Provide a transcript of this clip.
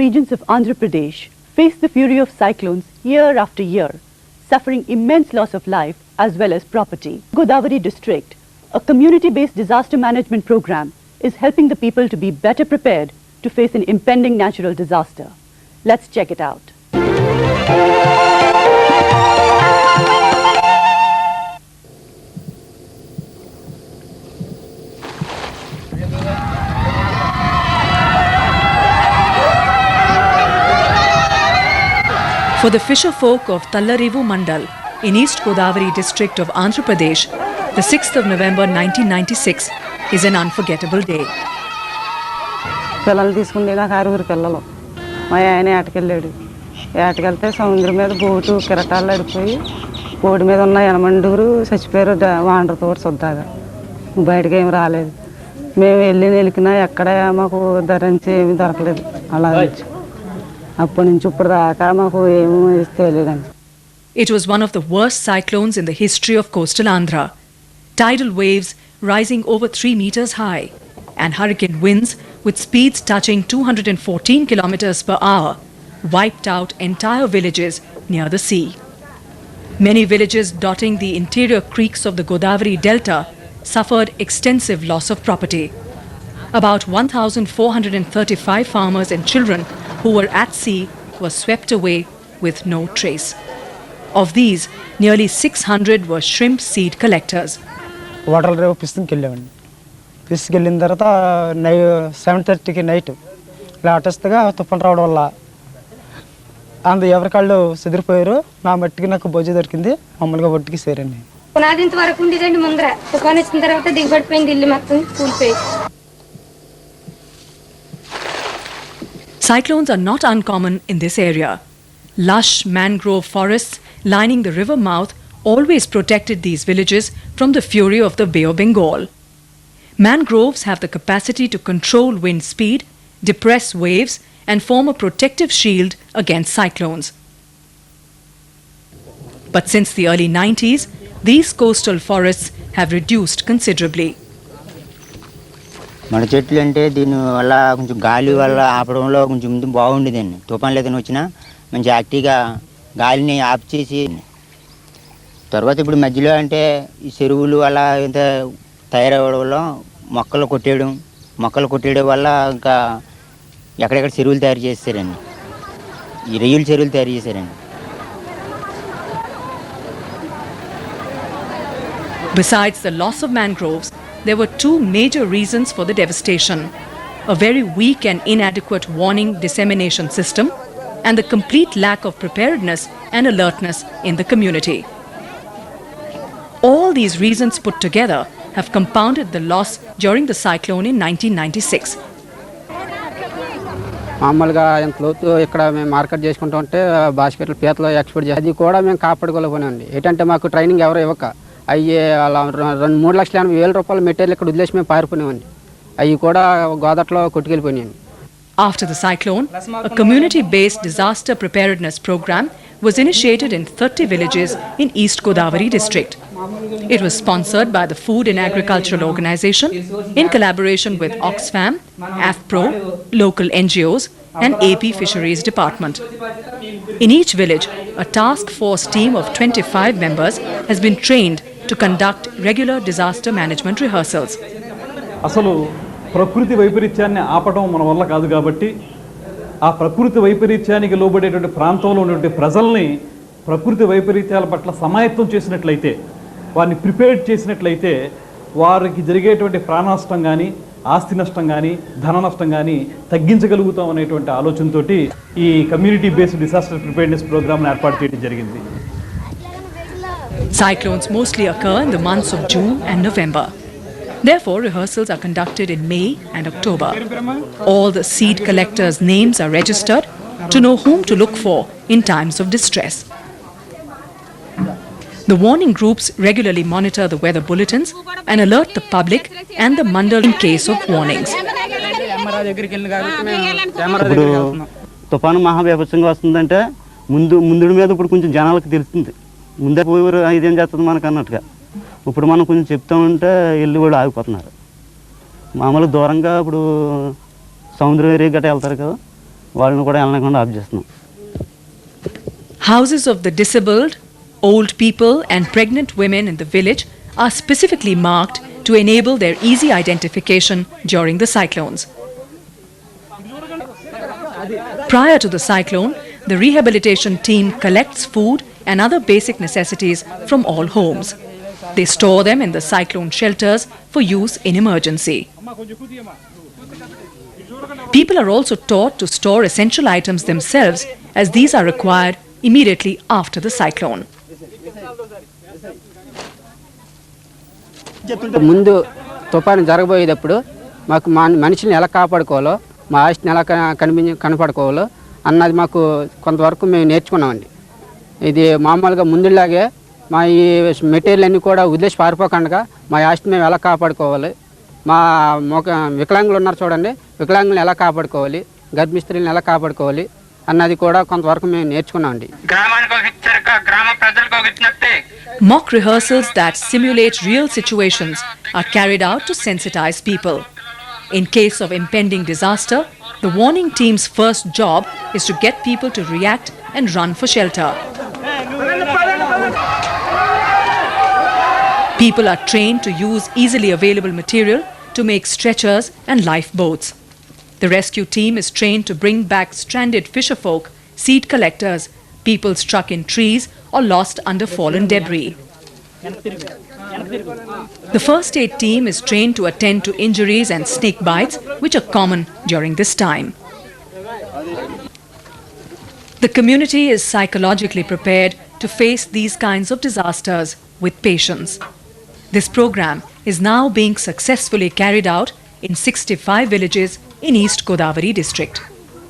regions of Andhra Pradesh face the fury of cyclones year after year, suffering immense loss of life as well as property. Godavari district, a community-based disaster management program, is helping the people to be better prepared to face an impending natural disaster. Let's check it out. For the fisher folk of Tallarivu Mandal in East Godavari district of Andhra Pradesh, the 6th of November 1996 is an unforgettable day. పిల్లలు తీసుకుని నాకు 6 పిల్లలు మా ఆయన ఏటకెళ్ళాడు ఏటకెళ్తే సముద్రం మీద boat కిరటాలు అడిపోయి boat మీద ఉన్న ఎనమండూరు చచ్చిపోయారు వాండర్తో శుద్ధాగా బయటకు ఏమి రాలేదు మేము వెళ్ళినా ఎక్కడ మాకు ధరించి ఏమీ దొరకలేదు అలా అప్పటి నుంచి ఇప్పుడు దాకా మాకు ఏమీ తెలియదండి. It was one of the worst cyclones in the history of Coastal Andhra. Tidal waves rising over 3 meters high and hurricane winds with speeds touching 214 kilometers per hour wiped out entire villages near the sea. Many villages dotting the interior creeks of the Godavari Delta suffered extensive loss of property. About 1,435 farmers and children who were at sea were swept away with no trace. Of these, nearly 600 were shrimp seed collectors. Water రేవు పిస్తికి వెళ్ళామండి పిస్తికి వెళ్ళిన తర్వాత 7:30కి night లాటెస్ట్గా తుఫాను రావడం వల్ల ఎవరికాళ్ళు చెదిరిపోయారు. నా మట్టికి నాకు బొజ్జు దొరికింది మామూలుగా ఒట్టికి సేరండి. పునాది ఇంతవరకు ఉండేదండి ముందర తుఫాను వచ్చిన తర్వాత దిగబడిపోయింది ఇల్లు మొత్తం కూలిపోయి. Cyclones are not uncommon in this area. Lush mangrove forests lining the river mouth always protected these villages from the fury of the Bay of Bengal. Mangroves have the capacity to control wind speed, depress waves, and form a protective shield against cyclones. But since the early 90s, these coastal forests have reduced considerably. మన చెట్లు అంటే దీని వల్ల కొంచెం గాలి వల్ల ఆపడంలో కొంచెం ముందు బాగుండేదండి. తుఫాన్లు ఏదైనా వచ్చినా మంచి యాక్టివ్గా గాలిని ఆఫ్ చేసి తర్వాత ఇప్పుడు మధ్యలో అంటే ఈ చెరువులు అలా ఇంత తయారవడం వల్ల మొక్కలు కొట్టేయడం వల్ల ఇంకా ఎక్కడెక్కడ చెరువులు తయారు చేస్తారండి. ఈ రొయ్యల చెరువులు తయారు చేశారండి. Besides the loss of mangroves, there were 2 major reasons for the devastation: a very weak and inadequate warning dissemination system and the complete lack of preparedness and alertness in the community. All these reasons put together have compounded the loss during the cyclone in 1996. మామూలుగా ఎంత లోతు ఇక్కడ మేము market చేసుకుంటూ ఉంటే బాస్కెట్లు పీతలో export చేసి అది కూడా మేము కాపాడుకోలేకపోయామండి. ఏంటంటే మాకు ట్రైనింగ్ ఎవరు ఇవ్వక అయ్యి అలా 3,80,000 రూపాయల మెటీరియల్ ఇక్కడ వదిలేసి మేము పారిపోయినామండి. అవి కూడా గోదాట్లో కొట్టుకెళ్ళిపోయినాయండి. After the cyclone, a community-based disaster preparedness program was initiated in 30 villages in East Godavari district. It was sponsored by the Food and Agricultural Organization in collaboration with Oxfam, AFPRO, local NGOs and AP Fisheries Department. In each village, a task force team of 25 members has been trained to conduct regular disaster management rehearsals. అసలు ప్రకృతి వైపరీత్యాన్ని ఆపడం మన వల్ల కాదు కాబట్టి ఆ ప్రకృతి వైపరీత్యానికి లోబడేటువంటి ప్రాంతంలో ఉన్నటువంటి ప్రజల్ని ప్రకృతి వైపరీత్యాల పట్ల సమాయత్తం చేసినట్లయితే, వారిని ప్రిపేర్డ్ చేసినట్లయితే వారికి జరిగేటువంటి ప్రాణనష్టం కానీ ఆస్తి నష్టం కానీ ధన నష్టం కానీ తగ్గించగలుగుతాం అనేటువంటి ఆలోచనతోటి ఈ కమ్యూనిటీ బేస్డ్ డిసాస్టర్ ప్రిపేర్నెస్ ప్రోగ్రామ్ని ఏర్పాటు చేయడం జరిగింది. Cyclones mostly occur in the months of June and November. Therefore, rehearsals are conducted in May and October. All the seed collectors' names are registered to know whom to look for in times of distress. The warning groups regularly monitor the weather bulletins and alert the public and the mandal in case of warnings. తుఫాను మహాబీభత్సంగా వస్తుందంటే ముందు మీద ఇప్పుడు కొంచెం జనాలకు తెలుస్తుంది. ముందే పోయి ఇదేం చేస్తుంది మనకు అన్నట్టుగా ఇప్పుడు మనం కొంచెం చెప్తా ఉంటే వెళ్ళి కూడా ఆగిపోతున్నారు. మామూలుగా దూరంగా ఇప్పుడు సముద్రం ఏరియా గట్రా వెళ్తారు కదా, వాళ్ళని కూడా వెళ్ళకుండా ఆఫ్ చేస్తున్నాం. Houses of the disabled, old people and pregnant women in the village are specifically marked to enable their easy identification during the cyclones. Prior to the cyclone, the rehabilitation team collects food and other basic necessities from all homes. They store them in the cyclone shelters for use in emergency. People are also taught to store essential items themselves as these are required immediately after the cyclone. ముందు తుఫాను జరగబోయేటప్పుడు మాకు మనిషిని ఎలా కాపాడుకోవాలో, మా ఆస్తిని ఎలా కనపడుకోవాలో అన్నది మాకు కొంతవరకు మేము నేర్చుకున్నామండి. ఇది మామూలుగా ముందులాగే మా ఈ మెటీరియల్ అన్నీ కూడా వదిలేసి పారిపోకుండా మా ఆస్తిని మేము ఎలా కాపాడుకోవాలి, మా వికలాంగులు ఉన్నారు చూడండి, వికలాంగులను ఎలా కాపాడుకోవాలి, గర్భిణీ స్త్రీలను ఎలా కాపాడుకోవాలి అన్నది కూడా కొంతవరకు మేము నేర్చుకున్నామండి. Mock rehearsals that simulate real situations are carried out to sensitize people. In case of impending disaster, the warning team's first job is to get people to react and run for shelter. People are trained to use easily available material to make stretchers and lifeboats. The rescue team is trained to bring back stranded fisherfolk, seed collectors, people struck in trees or lost under fallen debris. The first aid team is trained to attend to injuries and snake bites, which are common during this time. The community is psychologically prepared to face these kinds of disasters with patience. This program is now being successfully carried out in 65 villages in East Godavari district.